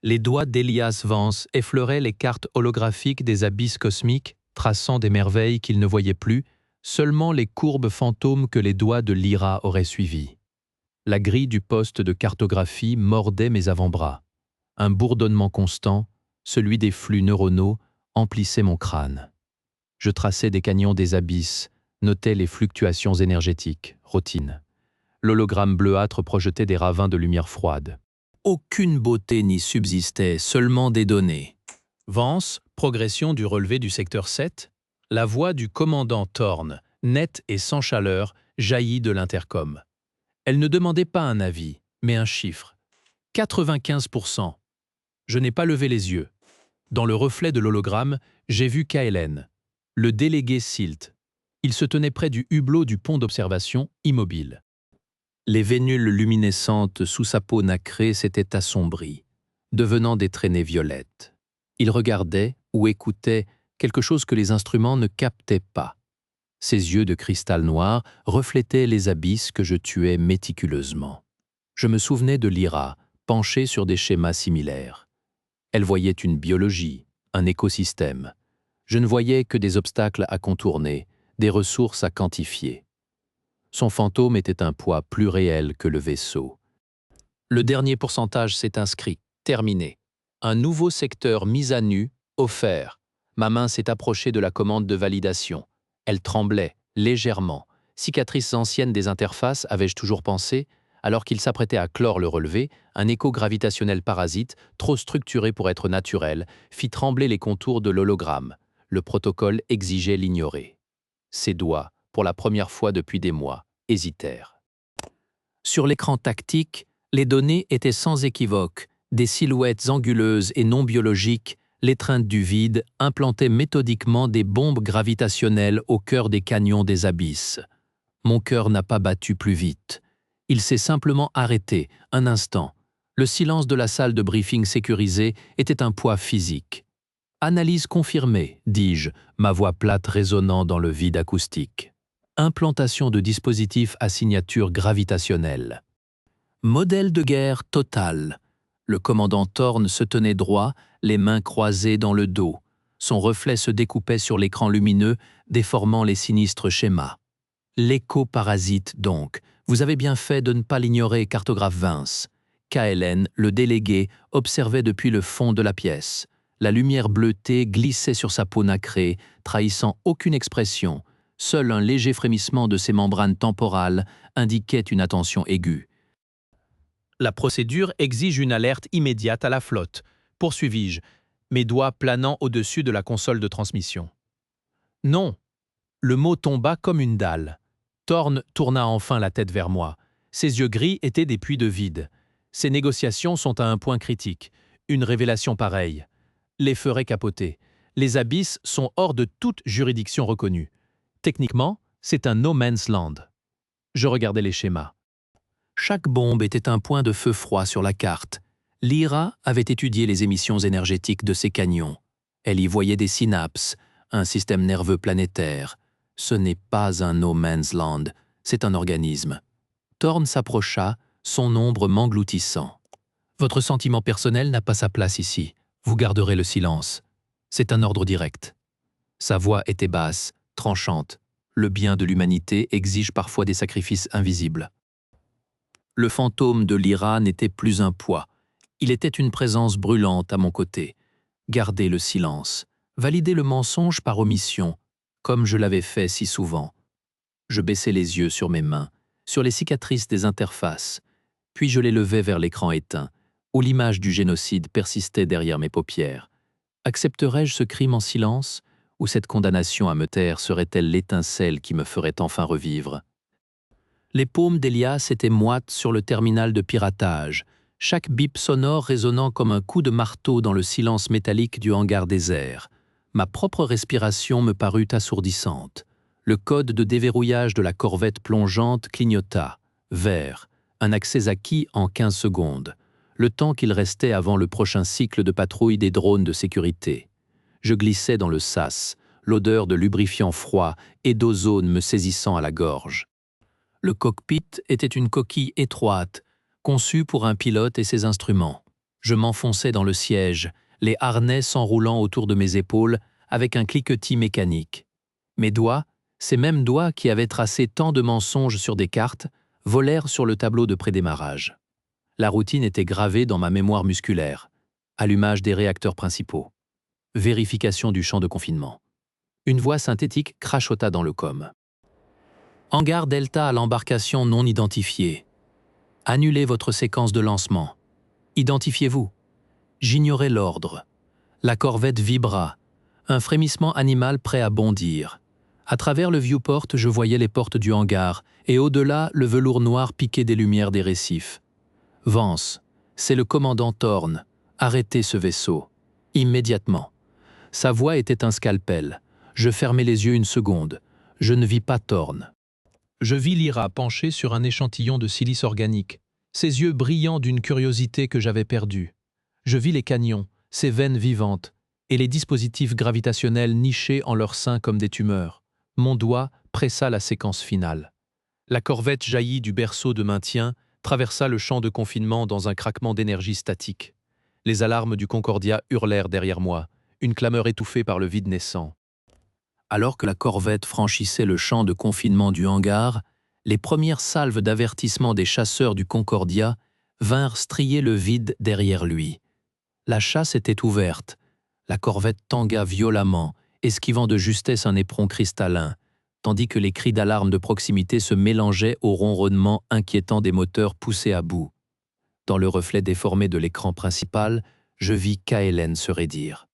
Les doigts d'Elias Vance effleuraient les cartes holographiques des abysses cosmiques, traçant des merveilles qu'il ne voyait plus, seulement les courbes fantômes que les doigts de Lyra auraient suivies. La grille du poste de cartographie mordait mes avant-bras. Un bourdonnement constant, celui des flux neuronaux, emplissait mon crâne. Je traçais des canyons des abysses, notais les fluctuations énergétiques, routine. L'hologramme bleuâtre projetait des ravins de lumière froide. Aucune beauté n'y subsistait, seulement des données. Vance, progression du relevé du secteur 7. La voix du commandant Thorne, nette et sans chaleur, jaillit de l'intercom. Elle ne demandait pas un avis, mais un chiffre. 95%. Je n'ai pas levé les yeux. Dans le reflet de l'hologramme, j'ai vu Kaelen, le délégué Silt. Il se tenait près du hublot du pont d'observation, immobile. Les vénules luminescentes sous sa peau nacrée s'étaient assombries, devenant des traînées violettes. Il regardait ou écoutait quelque chose que les instruments ne captaient pas. Ses yeux de cristal noir reflétaient les abysses que je tuais méticuleusement. Je me souvenais de Lyra, penchée sur des schémas similaires. Elle voyait une biologie, un écosystème. Je ne voyais que des obstacles à contourner, des ressources à quantifier. Son fantôme était un poids plus réel que le vaisseau. Le dernier pourcentage s'est inscrit, terminé. Un nouveau secteur mis à nu, offert. Ma main s'est approchée de la commande de validation. Elle tremblait, légèrement. Cicatrices anciennes des interfaces, avais-je toujours pensé, alors qu'il s'apprêtait à clore le relevé, un écho gravitationnel parasite, trop structuré pour être naturel, fit trembler les contours de l'hologramme. Le protocole exigeait l'ignorer. Ses doigts, pour la première fois depuis des mois, hésitèrent. Sur l'écran tactique, les données étaient sans équivoque, des silhouettes anguleuses et non biologiques, l'étreinte du vide implantait méthodiquement des bombes gravitationnelles au cœur des canyons des abysses. Mon cœur n'a pas battu plus vite. Il s'est simplement arrêté, un instant. Le silence de la salle de briefing sécurisée était un poids physique. « Analyse confirmée », dis-je, ma voix plate résonnant dans le vide acoustique. Implantation de dispositifs à signature gravitationnelle. Modèle de guerre total. Le commandant Thorne se tenait droit, les mains croisées dans le dos. Son reflet se découpait sur l'écran lumineux, déformant les sinistres schémas. L'éco-parasite donc. Vous avez bien fait de ne pas l'ignorer, cartographe Vance. Kaelen, le délégué, observait depuis le fond de la pièce. La lumière bleutée glissait sur sa peau nacrée, trahissant aucune expression. Seul un léger frémissement de ses membranes temporales indiquait une attention aiguë. La procédure exige une alerte immédiate à la flotte, poursuivis-je, mes doigts planant au-dessus de la console de transmission. Non. Le mot tomba comme une dalle. Thorne tourna enfin la tête vers moi. Ses yeux gris étaient des puits de vide. Ces négociations sont à un point critique. Une révélation pareille les ferait capoter. Les abysses sont hors de toute juridiction reconnue. Techniquement, c'est un no man's land. Je regardais les schémas. Chaque bombe était un point de feu froid sur la carte. Lyra avait étudié les émissions énergétiques de ces canyons. Elle y voyait des synapses, un système nerveux planétaire. Ce n'est pas un no man's land, c'est un organisme. Thorne s'approcha, son ombre m'engloutissant. Votre sentiment personnel n'a pas sa place ici. Vous garderez le silence. C'est un ordre direct. Sa voix était basse, tranchante. Le bien de l'humanité exige parfois des sacrifices invisibles. Le fantôme de Lyra n'était plus un poids. Il était une présence brûlante à mon côté. Garder le silence, valider le mensonge par omission, comme je l'avais fait si souvent. Je baissai les yeux sur mes mains, sur les cicatrices des interfaces, puis je les levai vers l'écran éteint, où l'image du génocide persistait derrière mes paupières. Accepterais-je ce crime en silence, ou cette condamnation à me taire serait-elle l'étincelle qui me ferait enfin revivre? Les paumes d'Elias étaient moites sur le terminal de piratage, chaque bip sonore résonnant comme un coup de marteau dans le silence métallique du hangar désert. Ma propre respiration me parut assourdissante. Le code de déverrouillage de la corvette plongeante clignota. Vert. Un accès acquis en 15 secondes. Le temps qu'il restait avant le prochain cycle de patrouille des drones de sécurité. Je glissais dans le sas, l'odeur de lubrifiant froid et d'ozone me saisissant à la gorge. Le cockpit était une coquille étroite, conçue pour un pilote et ses instruments. Je m'enfonçais dans le siège, les harnais s'enroulant autour de mes épaules avec un cliquetis mécanique. Mes doigts, ces mêmes doigts qui avaient tracé tant de mensonges sur des cartes, volèrent sur le tableau de prédémarrage. La routine était gravée dans ma mémoire musculaire. Allumage des réacteurs principaux. Vérification du champ de confinement. Une voix synthétique crachota dans le com. Hangar Delta à l'embarcation non identifiée. Annulez votre séquence de lancement. Identifiez-vous. J'ignorais l'ordre. La corvette vibra. Un frémissement animal prêt à bondir. À travers le viewport, je voyais les portes du hangar, et au-delà, le velours noir piqué des lumières des récifs. Vance, c'est le commandant Thorne. Arrêtez ce vaisseau. Immédiatement. Sa voix était un scalpel. Je fermai les yeux une seconde. Je ne vis pas Thorne. Je vis Lyra penchée sur un échantillon de silice organique, ses yeux brillants d'une curiosité que j'avais perdue. Je vis les canyons, ses veines vivantes, et les dispositifs gravitationnels nichés en leur sein comme des tumeurs. Mon doigt pressa la séquence finale. La corvette jaillit du berceau de maintien, traversa le champ de confinement dans un craquement d'énergie statique. Les alarmes du Concordia hurlèrent derrière moi, une clameur étouffée par le vide naissant. Alors que la corvette franchissait le champ de confinement du hangar, les premières salves d'avertissement des chasseurs du Concordia vinrent strier le vide derrière lui. La chasse était ouverte. La corvette tangua violemment, esquivant de justesse un éperon cristallin, tandis que les cris d'alarme de proximité se mélangeaient au ronronnement inquiétant des moteurs poussés à bout. Dans le reflet déformé de l'écran principal, je vis Kaelen se raidir.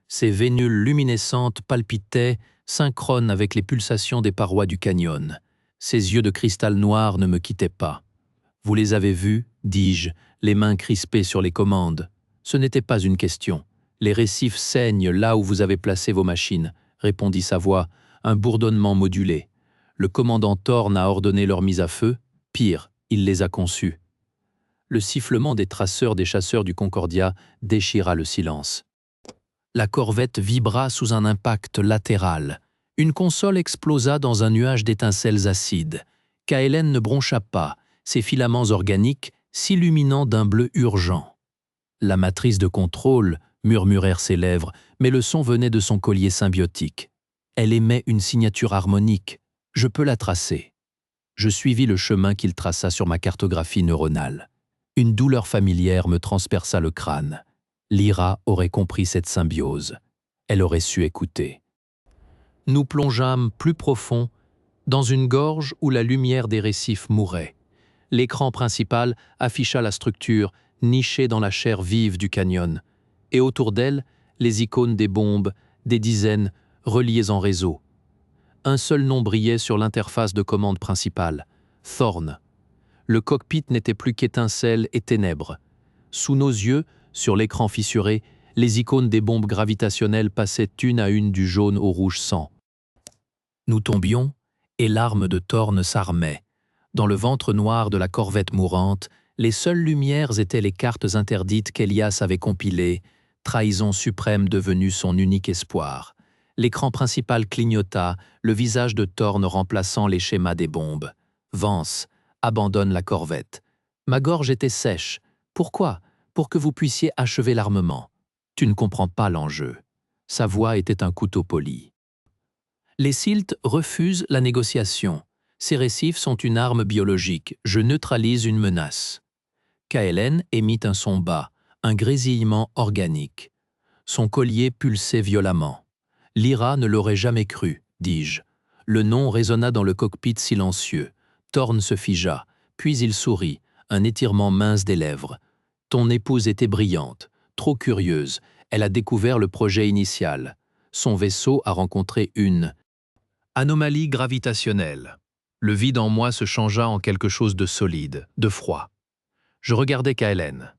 Ses vénules luminescentes palpitaient, synchrones avec les pulsations des parois du canyon. Ses yeux de cristal noir ne me quittaient pas. « Vous les avez vus ?» dis-je, les mains crispées sur les commandes. « Ce n'était pas une question. Les récifs saignent là où vous avez placé vos machines, » répondit sa voix, un bourdonnement modulé. Le commandant Thorne a ordonné leur mise à feu. Pire, il les a conçus. Le sifflement des traceurs des chasseurs du Concordia déchira le silence. La corvette vibra sous un impact latéral. Une console explosa dans un nuage d'étincelles acides. Kaelen ne broncha pas, ses filaments organiques s'illuminant d'un bleu urgent. La matrice de contrôle, murmurèrent ses lèvres, mais le son venait de son collier symbiotique. Elle émet une signature harmonique. Je peux la tracer. Je suivis le chemin qu'il traça sur ma cartographie neuronale. Une douleur familière me transperça le crâne. Lyra aurait compris cette symbiose. Elle aurait su écouter. Nous plongeâmes plus profond, dans une gorge où la lumière des récifs mourait. L'écran principal afficha la structure nichée dans la chair vive du canyon, et autour d'elle, les icônes des bombes, des dizaines, reliées en réseau. Un seul nom brillait sur l'interface de commande principale, Thorne. Le cockpit n'était plus qu'étincelles et ténèbres. Sous nos yeux, sur l'écran fissuré, les icônes des bombes gravitationnelles passaient une à une du jaune au rouge sang. Nous tombions, et l'arme de Thorne s'armait. Dans le ventre noir de la corvette mourante, les seules lumières étaient les cartes interdites qu'Elias avait compilées, trahison suprême devenue son unique espoir. L'écran principal clignota, le visage de Thorne remplaçant les schémas des bombes. Vance, abandonne la corvette. Ma gorge était sèche. Pourquoi ? Pour que vous puissiez achever l'armement. Tu ne comprends pas l'enjeu. Sa voix était un couteau poli. Les Siltes refusent la négociation. Ces récifs sont une arme biologique. Je neutralise une menace. Kaelen émit un son bas, un grésillement organique. Son collier pulsait violemment. Lyra ne l'aurait jamais cru, dis-je. Le nom résonna dans le cockpit silencieux. Thorne se figea, puis il sourit, un étirement mince des lèvres. Ton épouse était brillante, trop curieuse. Elle a découvert le projet initial. Son vaisseau a rencontré une anomalie gravitationnelle. Le vide en moi se changea en quelque chose de solide, de froid. Je regardais Kaelen.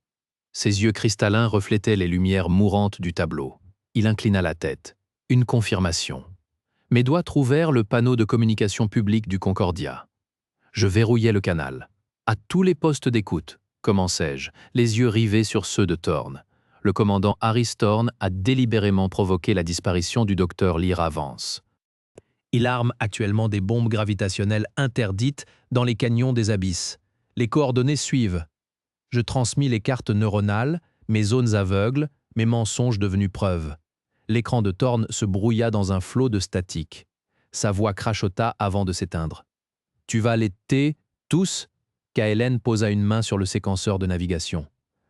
Ses yeux cristallins reflétaient les lumières mourantes du tableau. Il inclina la tête. Une confirmation. Mes doigts trouvèrent le panneau de communication publique du Concordia. Je verrouillai le canal. À tous les postes d'écoute, commençai-je, les yeux rivés sur ceux de Thorne. Le commandant Harry Thorne a délibérément provoqué la disparition du docteur Lyra Vance. Il arme actuellement des bombes gravitationnelles interdites dans les canyons des abysses. Les coordonnées suivent. Je transmis les cartes neuronales, Mes zones aveugles, mes mensonges devenus preuves. L'écran de Thorne se brouilla dans un flot de statique. Sa voix crachota avant de s'éteindre. « Tu vas les tous ?» KLN posa une main sur le séquenceur de navigation.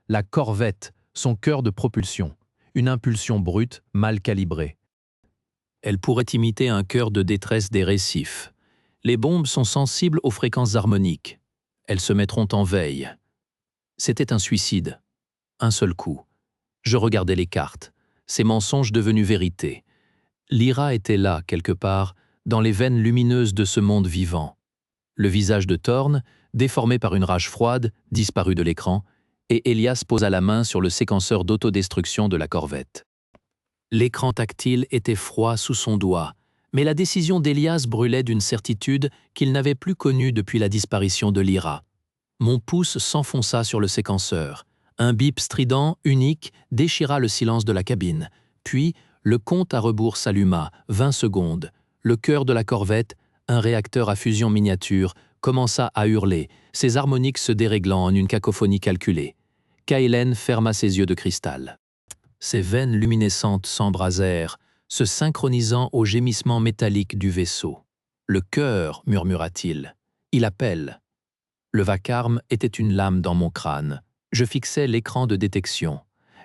La corvette, son cœur de propulsion. Une impulsion brute, mal calibrée. Elle pourrait imiter un cœur de détresse des récifs. Les bombes sont sensibles aux fréquences harmoniques. Elles se mettront en veille. C'était un suicide. Un seul coup. Je regardais les cartes. Ces mensonges devenus vérité. Lyra était là, quelque part, dans les veines lumineuses de ce monde vivant. Le visage de Thorne, déformé par une rage froide, disparut de l'écran, et Elias posa la main sur le séquenceur d'autodestruction de la corvette. L'écran tactile était froid sous son doigt, mais la décision d'Elias brûlait d'une certitude qu'il n'avait plus connue depuis la disparition de Lyra. Mon pouce s'enfonça sur le séquenceur. Un bip strident, unique, déchira le silence de la cabine. Puis, le compte à rebours s'alluma, 20 secondes. Le cœur de la corvette, un réacteur à fusion miniature, commença à hurler, ses harmoniques se déréglant en une cacophonie calculée. Kaelen ferma ses yeux de cristal. Ses veines luminescentes s'embrasèrent, se synchronisant au gémissement métallique du vaisseau. « Le cœur » murmura-t-il. « Il appelle. » Le vacarme était une lame dans mon crâne. Je fixais l'écran de détection.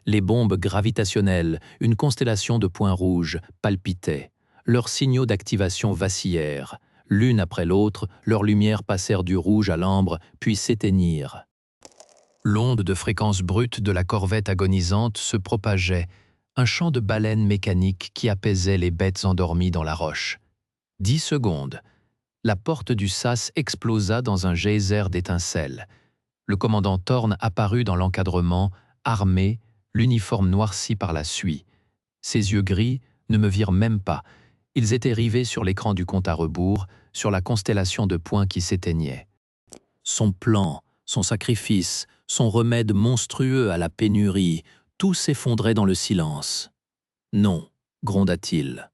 Les bombes gravitationnelles, une constellation de points rouges, palpitaient. Leurs signaux d'activation vacillèrent. L'une après l'autre, leurs lumières passèrent du rouge à l'ambre, puis s'éteignirent. L'onde de fréquence brute de la corvette agonisante se propageait, un chant de baleines mécaniques qui apaisait les bêtes endormies dans la roche. 10 secondes. La porte du sas explosa dans un geyser d'étincelles. Le commandant Thorne apparut dans l'encadrement, armé, l'uniforme noirci par la suie. Ses yeux gris ne me virent même pas. Ils étaient rivés sur l'écran du compte à rebours, sur la constellation de points qui s'éteignait. Son plan, son sacrifice, son remède monstrueux à la pénurie, tout s'effondrait dans le silence. « Non », gronda-t-il.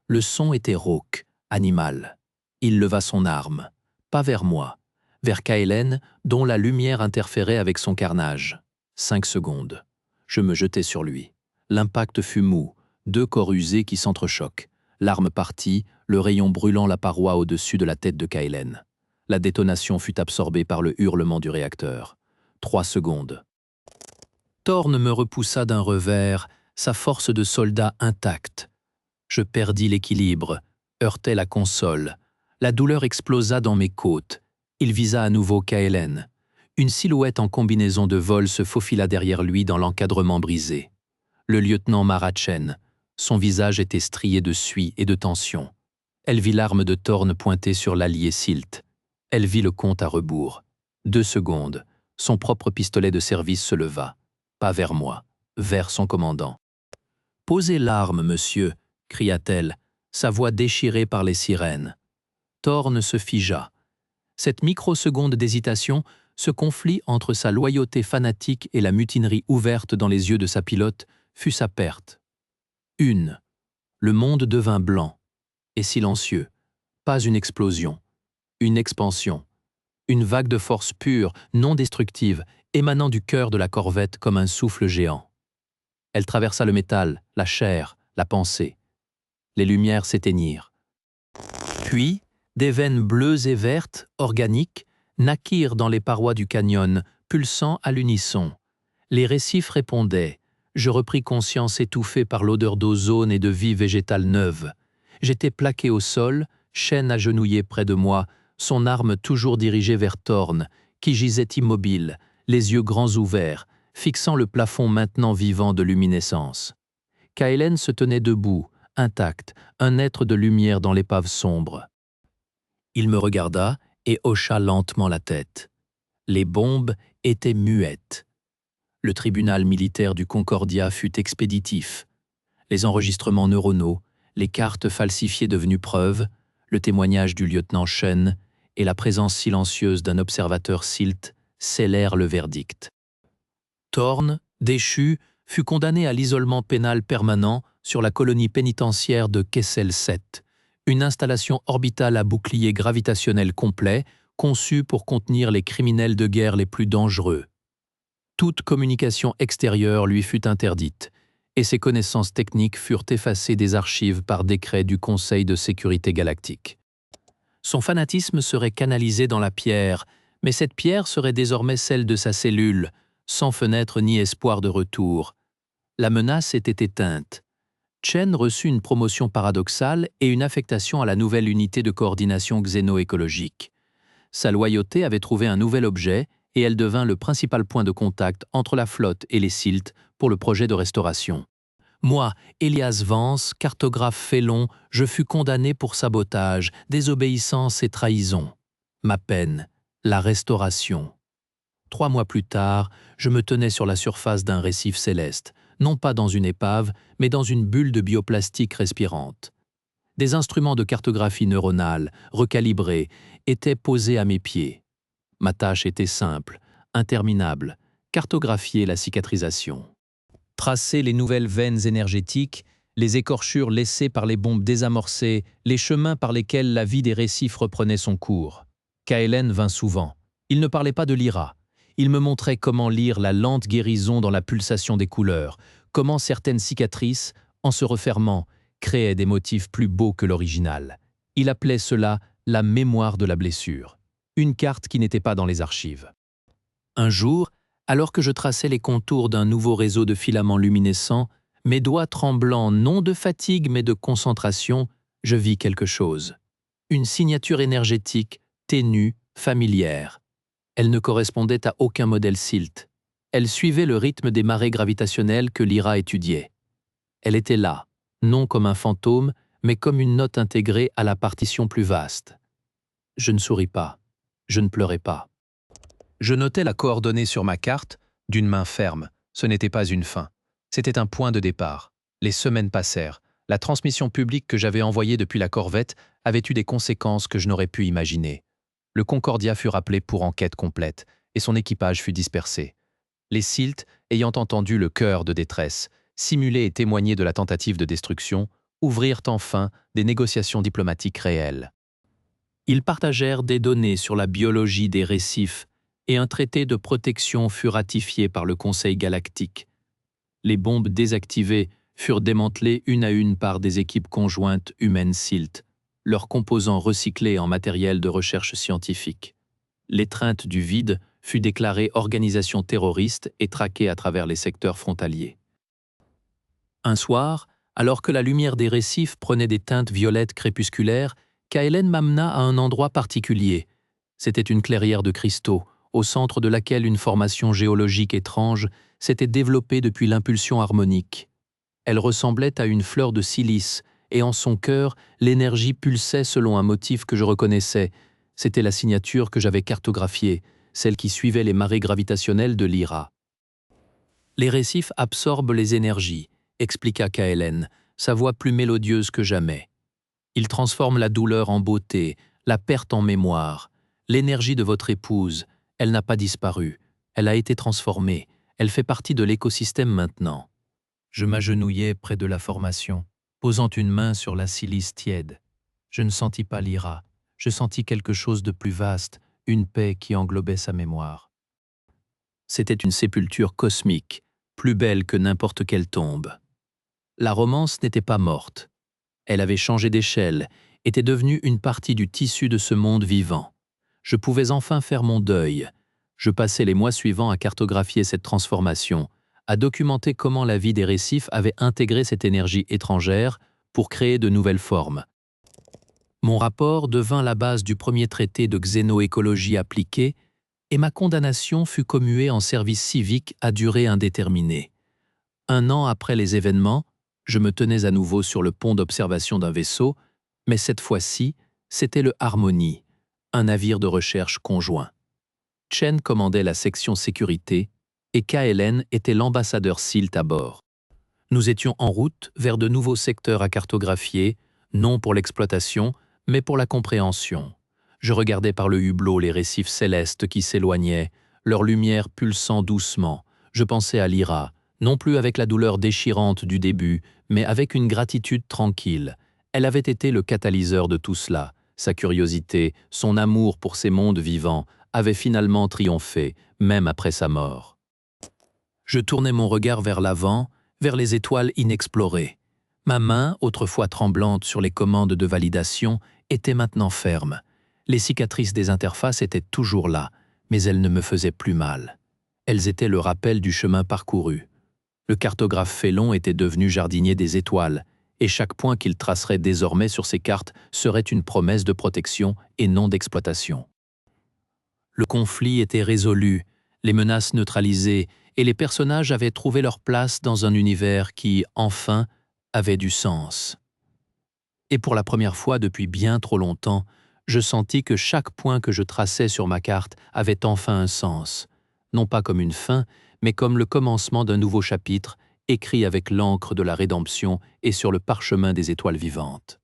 Le son était rauque, animal. Il leva son arme, pas vers moi, vers Kaelen, dont la lumière interférait avec son carnage. 5 secondes. Je me jetai sur lui. L'impact fut mou, 2 corps usés qui s'entrechoquent. L'arme partit, le rayon brûlant la paroi au-dessus de la tête de Kaelen. La détonation fut absorbée par le hurlement du réacteur. 3 secondes. Thorne me repoussa d'un revers, sa force de soldat intacte. Je perdis l'équilibre, heurtai la console. La douleur explosa dans mes côtes. Il visa à nouveau Kaelen. Une silhouette en combinaison de vol se faufila derrière lui dans l'encadrement brisé. Le lieutenant Marachen. Son visage était strié de suie et de tension. Elle vit l'arme de Thorne pointée sur l'allié Silt. Elle vit le compte à rebours. 2 secondes. Son propre pistolet de service se leva. Pas vers moi, vers son commandant. « Posez l'arme, monsieur !» cria-t-elle, sa voix déchirée par les sirènes. Thorne se figea. Cette microseconde d'hésitation, ce conflit entre sa loyauté fanatique et la mutinerie ouverte dans les yeux de sa pilote, fut sa perte. Une. Le monde devint blanc et silencieux. Pas une explosion. Une expansion. Une vague de force pure, non destructive, émanant du cœur de la corvette comme un souffle géant. Elle traversa le métal, la chair, la pensée. Les lumières s'éteignirent. Puis, des veines bleues et vertes, organiques, naquirent dans les parois du canyon, pulsant à l'unisson. Les récifs répondaient. Je repris conscience étouffée par l'odeur d'ozone et de vie végétale neuve. J'étais plaqué au sol, Shen agenouillé près de moi, son arme toujours dirigée vers Thorne, qui gisait immobile, les yeux grands ouverts, fixant le plafond maintenant vivant de luminescence. Kaelen se tenait debout, intact, un être de lumière dans l'épave sombre. Il me regarda et hocha lentement la tête. Les bombes étaient muettes. Le tribunal militaire du Concordia fut expéditif. Les enregistrements neuronaux, les cartes falsifiées devenues preuves, le témoignage du lieutenant Shen et la présence silencieuse d'un observateur Silt scellèrent le verdict. Thorne, déchu, fut condamné à l'isolement pénal permanent sur la colonie pénitentiaire de Kessel 7, une installation orbitale à bouclier gravitationnel complet conçue pour contenir les criminels de guerre les plus dangereux. Toute communication extérieure lui fut interdite, et ses connaissances techniques furent effacées des archives par décret du Conseil de sécurité galactique. Son fanatisme serait canalisé dans la pierre, mais cette pierre serait désormais celle de sa cellule, sans fenêtre ni espoir de retour. La menace était éteinte. Chen reçut une promotion paradoxale et une affectation à la nouvelle unité de coordination xéno-écologique. Sa loyauté avait trouvé un nouvel objet et elle devint le principal point de contact entre la flotte et les Siltes pour le projet de restauration. Moi, Elias Vance, cartographe félon, je fus condamné pour sabotage, désobéissance et trahison. Ma peine, la restauration. 3 mois plus tard, je me tenais sur la surface d'un récif céleste, non pas dans une épave, mais dans une bulle de bioplastique respirante. Des instruments de cartographie neuronale, recalibrés, étaient posés à mes pieds. Ma tâche était simple, interminable, cartographier la cicatrisation. Tracer les nouvelles veines énergétiques, les écorchures laissées par les bombes désamorcées, les chemins par lesquels la vie des récifs reprenait son cours. Kaelen vint souvent. Il ne parlait pas de Lyra. Il me montrait comment lire la lente guérison dans la pulsation des couleurs, comment certaines cicatrices, en se refermant, créaient des motifs plus beaux que l'original. Il appelait cela la mémoire de la blessure, une carte qui n'était pas dans les archives. Un jour, alors que je traçais les contours d'un nouveau réseau de filaments luminescents, mes doigts tremblants non de fatigue mais de concentration, je vis quelque chose. Une signature énergétique, ténue, familière. Elle ne correspondait à aucun modèle Silt. Elle suivait le rythme des marées gravitationnelles que Lyra étudiait. Elle était là, non comme un fantôme, mais comme une note intégrée à la partition plus vaste. Je ne souris pas, je ne pleurais pas. Je notais la coordonnée sur ma carte, d'une main ferme. Ce n'était pas une fin. C'était un point de départ. Les semaines passèrent. La transmission publique que j'avais envoyée depuis la corvette avait eu des conséquences que je n'aurais pu imaginer. Le Concordia fut rappelé pour enquête complète, et son équipage fut dispersé. Les Siltes, ayant entendu le cœur de détresse, simuler et témoigner de la tentative de destruction, ouvrirent enfin des négociations diplomatiques réelles. Ils partagèrent des données sur la biologie des récifs, et un traité de protection fut ratifié par le Conseil galactique. Les bombes désactivées furent démantelées une à une par des équipes conjointes humaines Silt, leurs composants recyclés en matériel de recherche scientifique. L'étreinte du vide fut déclarée organisation terroriste et traquée à travers les secteurs frontaliers. Un soir, alors que la lumière des récifs prenait des teintes violettes crépusculaires, Kaelen m'amena à un endroit particulier. C'était une clairière de cristaux, au centre de laquelle une formation géologique étrange s'était développée depuis l'impulsion harmonique. Elle ressemblait à une fleur de silice, et en son cœur, l'énergie pulsait selon un motif que je reconnaissais. C'était la signature que j'avais cartographiée, celle qui suivait les marées gravitationnelles de Lyra. Les récifs absorbent les énergies, expliqua Kaelen, sa voix plus mélodieuse que jamais. Ils transforment la douleur en beauté, la perte en mémoire. L'énergie de votre épouse, elle n'a pas disparu, elle a été transformée, elle fait partie de l'écosystème maintenant. Je m'agenouillai près de la formation, posant une main sur la silice tiède. Je ne sentis pas Lyra, je sentis quelque chose de plus vaste, une paix qui englobait sa mémoire. C'était une sépulture cosmique, plus belle que n'importe quelle tombe. La romance n'était pas morte. Elle avait changé d'échelle, était devenue une partie du tissu de ce monde vivant. Je pouvais enfin faire mon deuil. Je passais les mois suivants à cartographier cette transformation, à documenter comment la vie des récifs avait intégré cette énergie étrangère pour créer de nouvelles formes. Mon rapport devint la base du premier traité de xénoécologie appliquée et ma condamnation fut commuée en service civique à durée indéterminée. 1 an après les événements, je me tenais à nouveau sur le pont d'observation d'un vaisseau, mais cette fois-ci, c'était le Harmony, un navire de recherche conjoint. Chen commandait la section sécurité et Kaelen était l'ambassadeur Silt à bord. Nous étions en route vers de nouveaux secteurs à cartographier, non pour l'exploitation, mais pour la compréhension. Je regardais par le hublot les récifs célestes qui s'éloignaient, leur lumière pulsant doucement. Je pensais à Lyra, non plus avec la douleur déchirante du début, mais avec une gratitude tranquille. Elle avait été le catalyseur de tout cela. Sa curiosité, son amour pour ces mondes vivants, avaient finalement triomphé, même après sa mort. Je tournais mon regard vers l'avant, vers les étoiles inexplorées. Ma main, autrefois tremblante sur les commandes de validation, était maintenant ferme. Les cicatrices des interfaces étaient toujours là, mais elles ne me faisaient plus mal. Elles étaient le rappel du chemin parcouru. Le cartographe Félon était devenu jardinier des étoiles, et chaque point qu'il tracerait désormais sur ses cartes serait une promesse de protection et non d'exploitation. Le conflit était résolu, les menaces neutralisées, et les personnages avaient trouvé leur place dans un univers qui, enfin, avait du sens. Et pour la première fois depuis bien trop longtemps, je sentis que chaque point que je traçais sur ma carte avait enfin un sens, non pas comme une fin, mais comme le commencement d'un nouveau chapitre, écrit avec l'encre de la rédemption et sur le parchemin des étoiles vivantes.